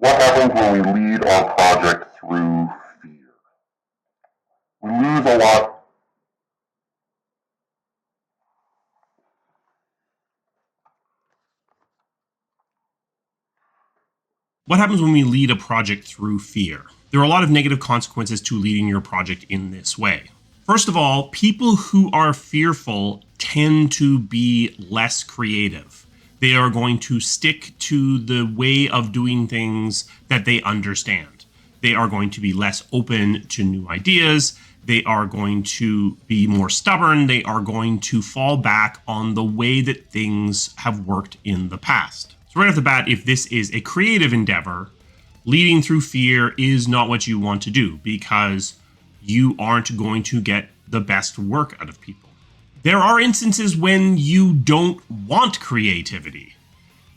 What happens when we lead our project through fear? We lose a lot. What happens when we lead a project through fear? There are a lot of negative consequences to leading your project in this way. First of all, people who are fearful tend to be less creative. They are going to stick to the way of doing things that they understand. They are going to be less open to new ideas. They are going to be more stubborn. They are going to fall back on the way that things have worked in the past. So right off the bat, if this is a creative endeavor, leading through fear is not what you want to do because you aren't going to get the best work out of people. There are instances when you don't want creativity.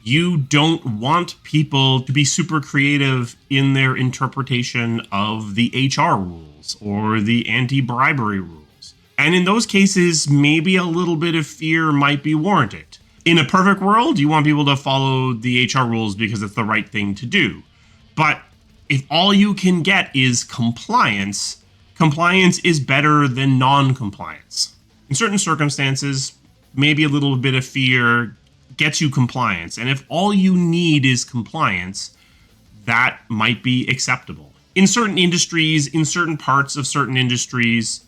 You don't want people to be super creative in their interpretation of the HR rules or the anti-bribery rules. And in those cases, maybe a little bit of fear might be warranted. In a perfect world, you want people to follow the HR rules because it's the right thing to do. But if all you can get is compliance, compliance is better than non-compliance. In certain circumstances, maybe a little bit of fear gets you compliance. And if all you need is compliance, that might be acceptable. In certain industries, in certain parts of certain industries,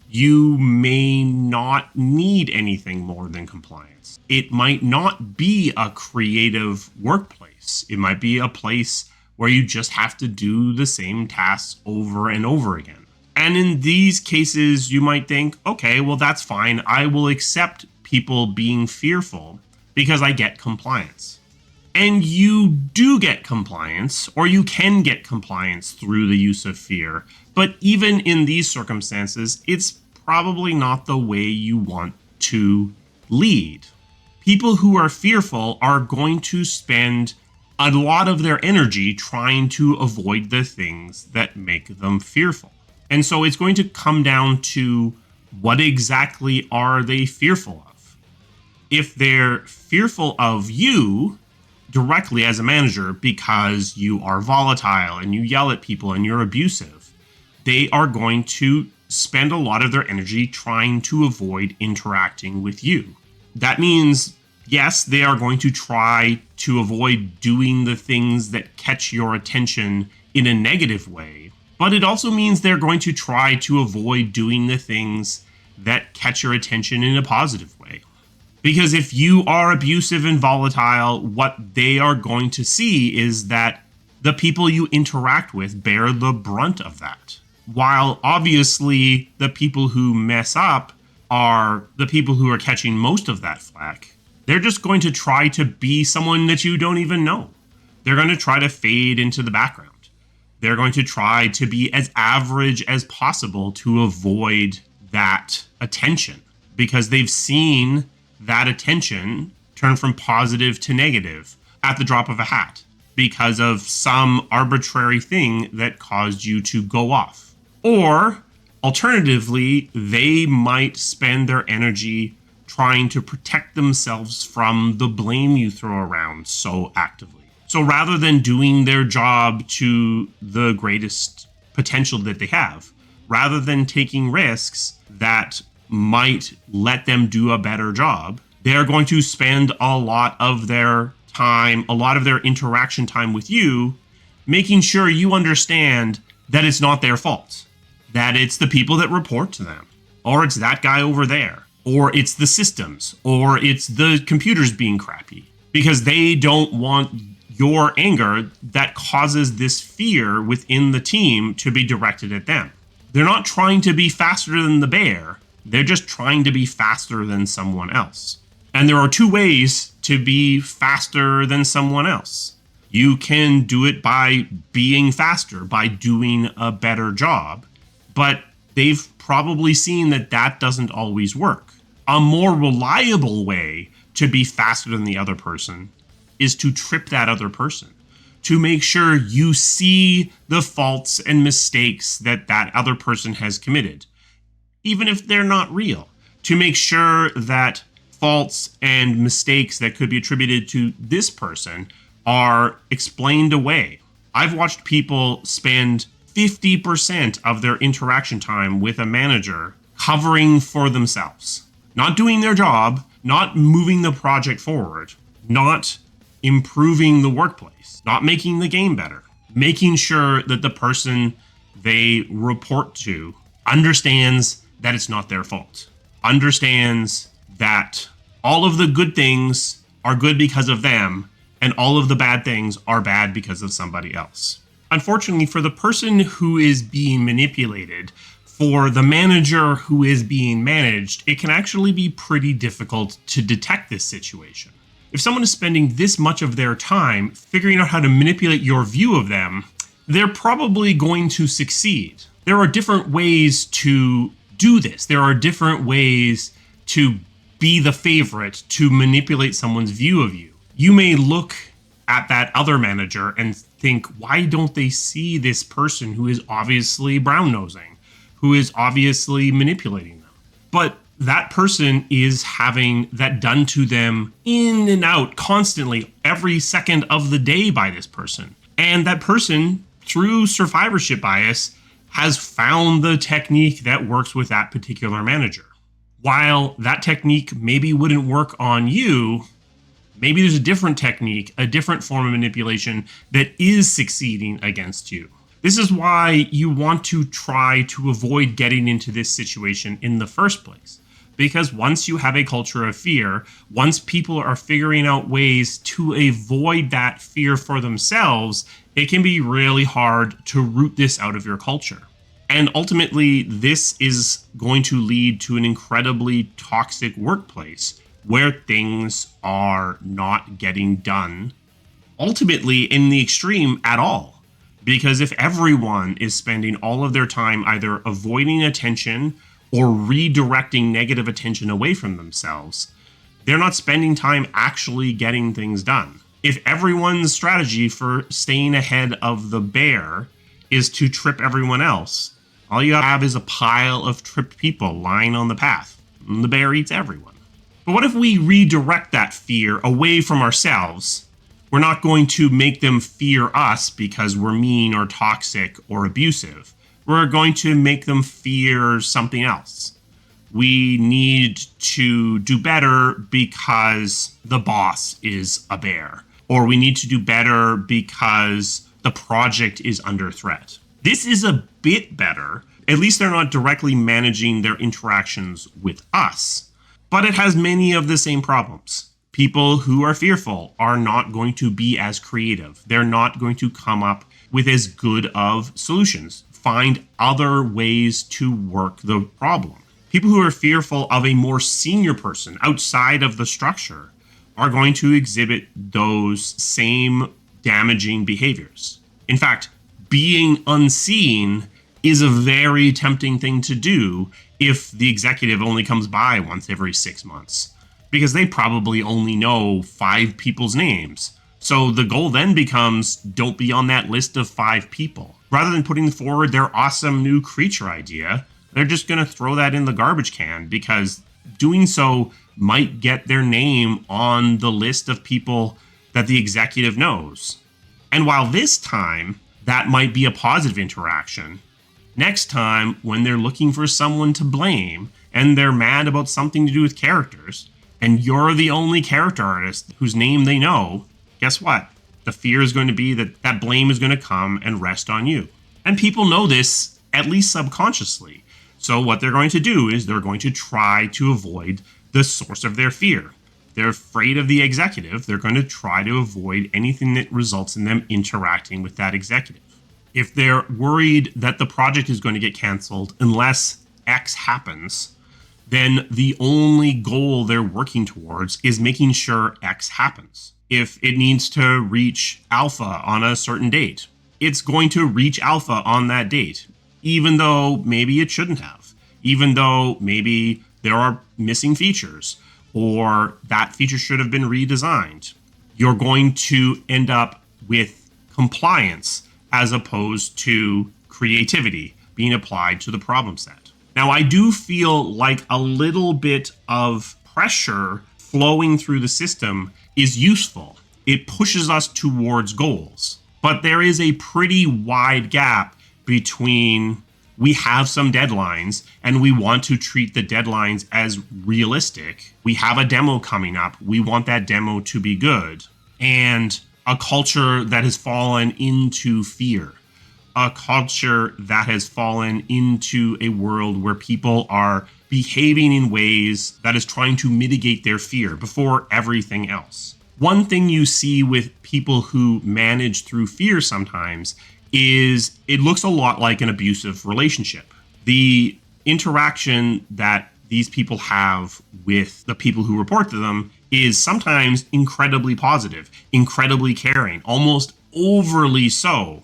you may not need anything more than compliance. It might not be a creative workplace. It might be a place where you just have to do the same tasks over and over again. And in these cases, you might think, okay, well, that's fine. I will accept people being fearful because I get compliance. And you do get compliance, or you can get compliance through the use of fear. But even in these circumstances, it's probably not the way you want to lead. People who are fearful are going to spend a lot of their energy trying to avoid the things that make them fearful. And so it's going to come down to what exactly are they fearful of? If they're fearful of you directly as a manager because you are volatile and you yell at people and you're abusive, they are going to spend a lot of their energy trying to avoid interacting with you. That means, yes, they are going to try to avoid doing the things that catch your attention in a negative way, but it also means they're going to try to avoid doing the things that catch your attention in a positive way. Because if you are abusive and volatile, what they are going to see is that the people you interact with bear the brunt of that. While obviously the people who mess up are the people who are catching most of that flack, they're just going to try to be someone that you don't even know. They're going to try to fade into the background. They're going to try to be as average as possible to avoid that attention because they've seen that attention turn from positive to negative at the drop of a hat because of some arbitrary thing that caused you to go off. Or alternatively, they might spend their energy trying to protect themselves from the blame you throw around so actively. So rather than doing their job to the greatest potential that they have, rather than taking risks that might let them do a better job, they're going to spend a lot of their time, a lot of their interaction time with you, making sure you understand that it's not their fault, that it's the people that report to them, or it's that guy over there, or it's the systems, or it's the computers being crappy, because they don't want your anger that causes this fear within the team to be directed at them. They're not trying to be faster than the bear. They're just trying to be faster than someone else. And there are two ways to be faster than someone else. You can do it by being faster, by doing a better job, but they've probably seen that that doesn't always work. A more reliable way to be faster than the other person is to trip that other person, to make sure you see the faults and mistakes that that other person has committed, even if they're not real, to make sure that faults and mistakes that could be attributed to this person are explained away. I've watched people spend 50% of their interaction time with a manager covering for themselves, not doing their job, not moving the project forward, not improving the workplace, not making the game better, making sure that the person they report to understands that it's not their fault, understands that all of the good things are good because of them, and all of the bad things are bad because of somebody else. Unfortunately, for the person who is being manipulated, for the manager who is being managed, it can actually be pretty difficult to detect this situation. If someone is spending this much of their time figuring out how to manipulate your view of them, they're probably going to succeed. There are different ways to do this. There are different ways to be the favorite, to manipulate someone's view of you. You may look at that other manager and think, why don't they see this person who is obviously brown-nosing, who is obviously manipulating them? But that person is having that done to them in and out constantly every second of the day by this person. And that person, through survivorship bias, has found the technique that works with that particular manager. While that technique maybe wouldn't work on you, maybe there's a different technique, a different form of manipulation that is succeeding against you. This is why you want to try to avoid getting into this situation in the first place. Because once you have a culture of fear, once people are figuring out ways to avoid that fear for themselves, it can be really hard to root this out of your culture. And ultimately, this is going to lead to an incredibly toxic workplace where things are not getting done, ultimately in the extreme at all. Because if everyone is spending all of their time either avoiding attention or redirecting negative attention away from themselves, they're not spending time actually getting things done. If everyone's strategy for staying ahead of the bear is to trip everyone else, all you have is a pile of tripped people lying on the path, and the bear eats everyone. But what if we redirect that fear away from ourselves? We're not going to make them fear us because we're mean or toxic or abusive. We're going to make them fear something else. We need to do better because the boss is a bear, or we need to do better because the project is under threat. This is a bit better. At least they're not directly managing their interactions with us, but it has many of the same problems. People who are fearful are not going to be as creative. They're not going to come up with as good of solutions. Find other ways to work the problem. People who are fearful of a more senior person outside of the structure are going to exhibit those same damaging behaviors. In fact, being unseen is a very tempting thing to do if the executive only comes by once every 6 months, because they probably only know 5 people's names. So the goal then becomes, don't be on that list of 5 people. Rather than putting forward their awesome new creature idea, they're just going to throw that in the garbage can, because doing so might get their name on the list of people that the executive knows. And while this time that might be a positive interaction, next time when they're looking for someone to blame and they're mad about something to do with characters, and you're the only character artist whose name they know, guess what? The fear is going to be that that blame is going to come and rest on you. And people know this, at least subconsciously. So what they're going to do is they're going to try to avoid the source of their fear. They're afraid of the executive. They're going to try to avoid anything that results in them interacting with that executive. If they're worried that the project is going to get canceled unless X happens, then the only goal they're working towards is making sure X happens. If it needs to reach alpha on a certain date, it's going to reach alpha on that date, even though maybe it shouldn't have, even though maybe there are missing features or that feature should have been redesigned. You're going to end up with compliance as opposed to creativity being applied to the problem set. Now, I do feel like a little bit of pressure flowing through the system is useful. It pushes us towards goals. But there is a pretty wide gap between we have some deadlines and we want to treat the deadlines as realistic. We have a demo coming up. We want that demo to be good. And a culture that has fallen into fear, a culture that has fallen into a world where people are behaving in ways that is trying to mitigate their fear before everything else. One thing you see with people who manage through fear sometimes is it looks a lot like an abusive relationship. The interaction that these people have with the people who report to them is sometimes incredibly positive, incredibly caring, almost overly so.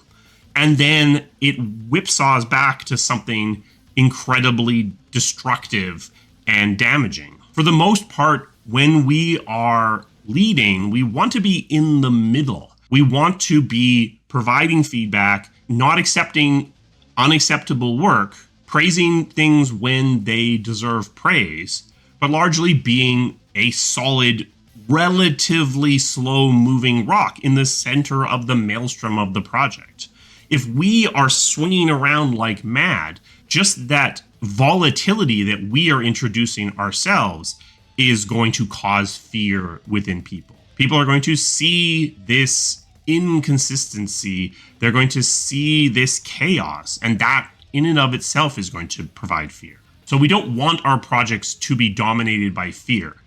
And then it whipsaws back to something incredibly destructive and damaging. For the most part, when we are leading, we want to be in the middle. We want to be providing feedback, not accepting unacceptable work, praising things when they deserve praise, but largely being a solid, relatively slow moving rock in the center of the maelstrom of the project. If we are swinging around like mad, just that volatility that we are introducing ourselves is going to cause fear within people. People are going to see this inconsistency. They're going to see this chaos, and that in and of itself is going to provide fear. So we don't want our projects to be dominated by fear.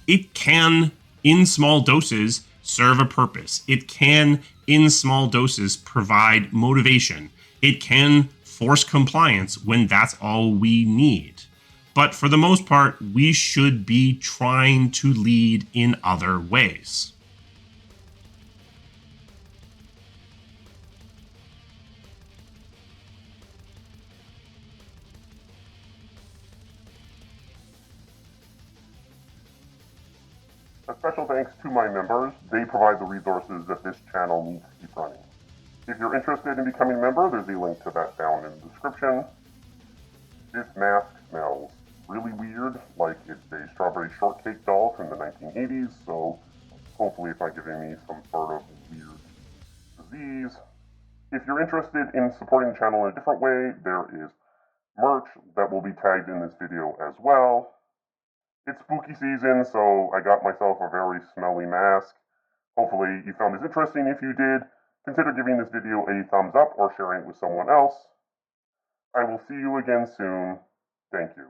It can, in small doses, serve a purpose. It can, in small doses, provide motivation. It can force compliance when that's all we need. But for the most part, we should be trying to lead in other ways. A special thanks to my members. They provide the resources that this channel needs to keep running. If you're interested in becoming a member, there's a link to that down in the description. This mask smells really weird, like it's a strawberry shortcake doll from the 1980s, so hopefully it's not giving me some sort of weird disease. If you're interested in supporting the channel in a different way, there is merch that will be tagged in this video as well. It's spooky season, so I got myself a very smelly mask. Hopefully you found this interesting. If you did, consider giving this video a thumbs up or sharing it with someone else. I will see you again soon. Thank you.